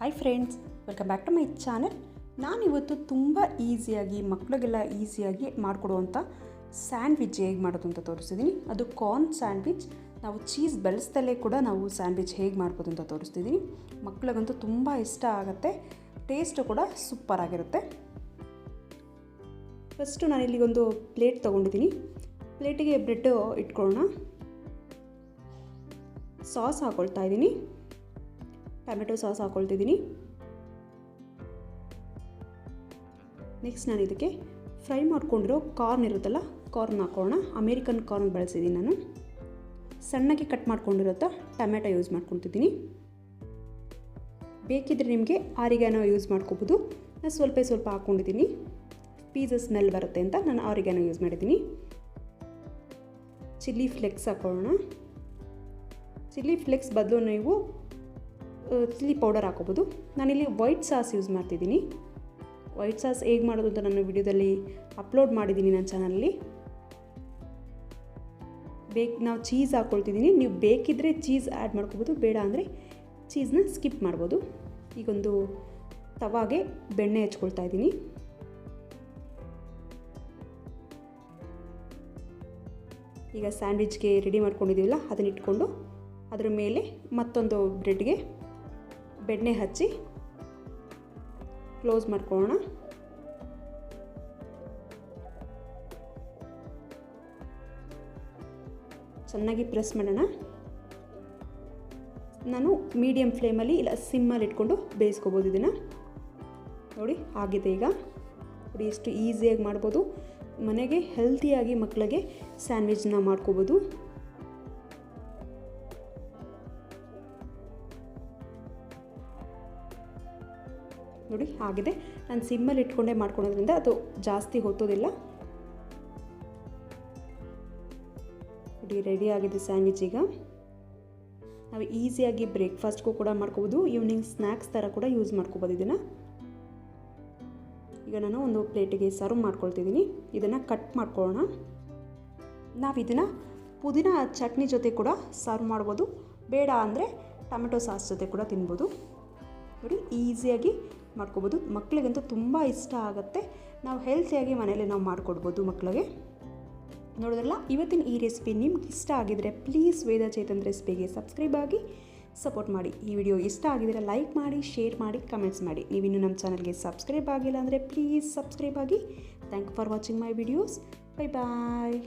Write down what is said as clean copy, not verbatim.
Hi friends, welcome back to my channel. ನಾನಿವತ್ತು ತುಂಬ ಈಸಿಯಾಗಿ ಮಕ್ಕಳಿಗೆಲ್ಲ ಈಸಿಯಾಗಿ ಮಾಡಿಕೊಡುವಂಥ ಸ್ಯಾಂಡ್ವಿಚ್ ಹೇಗೆ ಮಾಡೋದು ಅಂತ ತೋರಿಸ್ತಿದ್ದೀನಿ. ಅದು ಕಾರ್ನ್ ಸ್ಯಾಂಡ್ವಿಚ್. ನಾವು ಚೀಸ್ ಬೆಳೆಸ್ದಲ್ಲೇ ಕೂಡ ನಾವು ಸ್ಯಾಂಡ್ವಿಚ್ ಹೇಗೆ ಮಾಡ್ಬೋದು ಅಂತ ತೋರಿಸ್ತಿದ್ದೀನಿ. ಮಕ್ಕಳಿಗಂತೂ ತುಂಬ ಇಷ್ಟ ಆಗುತ್ತೆ, ಟೇಸ್ಟು ಕೂಡ ಸೂಪರ್ ಆಗಿರುತ್ತೆ. ಫಸ್ಟು ನಾನಿಲ್ಲಿ ಒಂದು ಪ್ಲೇಟ್ ತೊಗೊಂಡಿದ್ದೀನಿ. ಪ್ಲೇಟಿಗೆ ಬ್ರೆಡ್ ಇಟ್ಕೊಳ್ಳೋಣ. ಸಾಸ್ ಹಾಕ್ಕೊಳ್ತಾ ಇದ್ದೀನಿ. Tomato sauce ಹಾಕ್ಕೊಳ್ತಿದ್ದೀನಿ. ನೆಕ್ಸ್ಟ್ ನಾನು ಇದಕ್ಕೆ ಫ್ರೈ ಮಾಡ್ಕೊಂಡಿರೋ ಕಾರ್ನ್ ಇರುತ್ತಲ್ಲ, ಕಾರ್ನ್ ಹಾಕೋಣ. ಅಮೇರಿಕನ್ ಕಾರ್ನ್ ಬಳಸಿದ್ದೀನಿ ನಾನು. ಸಣ್ಣಗೆ ಕಟ್ ಮಾಡ್ಕೊಂಡಿರೋಂಥ ಟೊಮೆಟೊ ಯೂಸ್ ಮಾಡ್ಕೊತಿದ್ದೀನಿ. ಬೇಕಿದ್ರೆ ನಿಮಗೆ ಆರಿಗ್ಯಾನೋ ಯೂಸ್ ಮಾಡ್ಕೋಬೋದು. ನಾನು ಸ್ವಲ್ಪ ಹಾಕ್ಕೊಂಡಿದ್ದೀನಿ. ಪಿಜ್ಜಾ ಸ್ಮೆಲ್ ಬರುತ್ತೆ ಅಂತ ನಾನು ಆರಿಗ್ಯಾನೋ ಯೂಸ್ ಮಾಡಿದ್ದೀನಿ. ಚಿಲ್ಲಿ ಫ್ಲೆಕ್ಸ್ ಹಾಕೊಳ್ಳೋಣ. ಚಿಲ್ಲಿ ಫ್ಲೆಕ್ಸ್ ಬದಲು ನೀವು ಚಿಲ್ಲಿ ಪೌಡರ್ ಹಾಕೋಬೋದು. ನಾನಿಲ್ಲಿ ವೈಟ್ ಸಾಸ್ ಯೂಸ್ ಮಾಡ್ತಿದ್ದೀನಿ. ವೈಟ್ ಸಾಸ್ ಹೇಗೆ ಮಾಡೋದು ಅಂತ ನಾನು ವಿಡಿಯೋದಲ್ಲಿ ಅಪ್ಲೋಡ್ ಮಾಡಿದ್ದೀನಿ ನನ್ನ ಚಾನಲಲ್ಲಿ. ನಾವು ಚೀಸ್ ಹಾಕ್ಕೊಳ್ತಿದ್ದೀನಿ. ನೀವು ಬೇಕಿದ್ದರೆ ಚೀಸ್ ಆ್ಯಡ್ ಮಾಡ್ಕೋಬೋದು, ಬೇಡ ಅಂದರೆ ಚೀಸ್ನ ಸ್ಕಿಪ್ ಮಾಡ್ಬೋದು. ಈಗೊಂದು ತವಾಗೆ ಬೆಣ್ಣೆ ಹಚ್ಕೊಳ್ತಾ ಇದ್ದೀನಿ. ಈಗ ಸ್ಯಾಂಡ್ವಿಚ್ಗೆ ರೆಡಿ ಮಾಡ್ಕೊಂಡಿದ್ದೀವಲ್ಲ, ಅದನ್ನ ಇಟ್ಕೊಂಡು ಅದರ ಮೇಲೆ ಮತ್ತೊಂದು ಬ್ರೆಡ್ಗೆ ಬೆಣ್ಣೆ ಹಚ್ಚಿ ಕ್ಲೋಸ್ ಮಾಡ್ಕೊಳ್ಳೋಣ. ಚೆನ್ನಾಗಿ ಪ್ರೆಸ್ ಮಾಡೋಣ. ನಾನು ಮೀಡಿಯಮ್ ಫ್ಲೇಮಲ್ಲಿ ಇಲ್ಲ ಸಿಮ್ಮಲ್ಲಿ ಇಟ್ಕೊಂಡು ಬೇಯಿಸ್ಕೋಬೋದು. ಇದನ್ನು ನೋಡಿ ಆಗಿದೆ. ಈಗ ನೋಡಿ ಎಷ್ಟು ಈಸಿಯಾಗಿ ಮಾಡ್ಬೋದು. ಮನೆಗೆ ಹೆಲ್ತಿಯಾಗಿ ಮಕ್ಕಳಿಗೆ ಸ್ಯಾಂಡ್ವಿಚ್ನ ಮಾಡ್ಕೋಬೋದು. ನೋಡಿ ಆಗಿದೆ. ನಾನು ಸಿಮ್ಮಲ್ಲಿ ಇಟ್ಕೊಂಡೇ ಮಾಡ್ಕೊಳೋದ್ರಿಂದ ಅದು ಜಾಸ್ತಿ ಹೊತ್ತೋದಿಲ್ಲ. ನೋಡಿ ರೆಡಿ ಆಗಿದೆ ಸ್ಯಾಂಡ್ವಿಚ್. ಈಗ ನಾವು ಈಸಿಯಾಗಿ ಬ್ರೇಕ್ಫಾಸ್ಟ್ಗೂ ಕೂಡ ಮಾಡ್ಕೋಬೋದು, ಈವ್ನಿಂಗ್ ಸ್ನ್ಯಾಕ್ಸ್ ಥರ ಕೂಡ ಯೂಸ್ ಮಾಡ್ಕೋಬೋದು ಇದನ್ನು. ಈಗ ನಾನು ಒಂದು ಪ್ಲೇಟಿಗೆ ಸರ್ವ್ ಮಾಡ್ಕೊಳ್ತಿದ್ದೀನಿ. ಇದನ್ನು ಕಟ್ ಮಾಡ್ಕೊಳ್ಳೋಣ. ನಾವು ಇದನ್ನು ಪುದೀನ ಚಟ್ನಿ ಜೊತೆ ಕೂಡ ಸರ್ವ್ ಮಾಡ್ಬೋದು, ಬೇಡ ಅಂದರೆ ಟೊಮೆಟೊ ಸಾಸ್ ಜೊತೆ ಕೂಡ ತಿನ್ಬೋದು. ನೋಡಿ ಈಸಿಯಾಗಿ ಮಾಡ್ಕೋಬೋದು. ಮಕ್ಕಳಿಗಂತೂ ತುಂಬ ಇಷ್ಟ ಆಗುತ್ತೆ. ನಾವು ಹೆಲ್ತಿಯಾಗಿ ಮನೆಯಲ್ಲೇ ನಾವು ಮಾಡಿಕೊಡ್ಬೋದು ಮಕ್ಕಳಿಗೆ. ನೋಡಿದ್ರಲ್ಲ, ಇವತ್ತಿನ ಈ ರೆಸಿಪಿ ನಿಮ್ಗೆ ಇಷ್ಟ ಆಗಿದರೆ ಪ್ಲೀಸ್ ವೇದ ಚೇತನ್ ರೆಸಿಪಿಗೆ ಸಬ್ಸ್ಕ್ರೈಬ್ ಆಗಿ ಸಪೋರ್ಟ್ ಮಾಡಿ. ಈ ವಿಡಿಯೋ ಇಷ್ಟ ಆಗಿದರೆ ಲೈಕ್ ಮಾಡಿ, ಶೇರ್ ಮಾಡಿ, ಕಮೆಂಟ್ಸ್ ಮಾಡಿ. ನೀವಿನ್ನೂ ನಮ್ಮ ಚಾನಲ್ಗೆ ಸಬ್ಸ್ಕ್ರೈಬ್ ಆಗಿಲ್ಲ ಅಂದರೆ ಪ್ಲೀಸ್ ಸಬ್ಸ್ಕ್ರೈಬ್ ಆಗಿ. Thank you for watching my videos. Bye bye.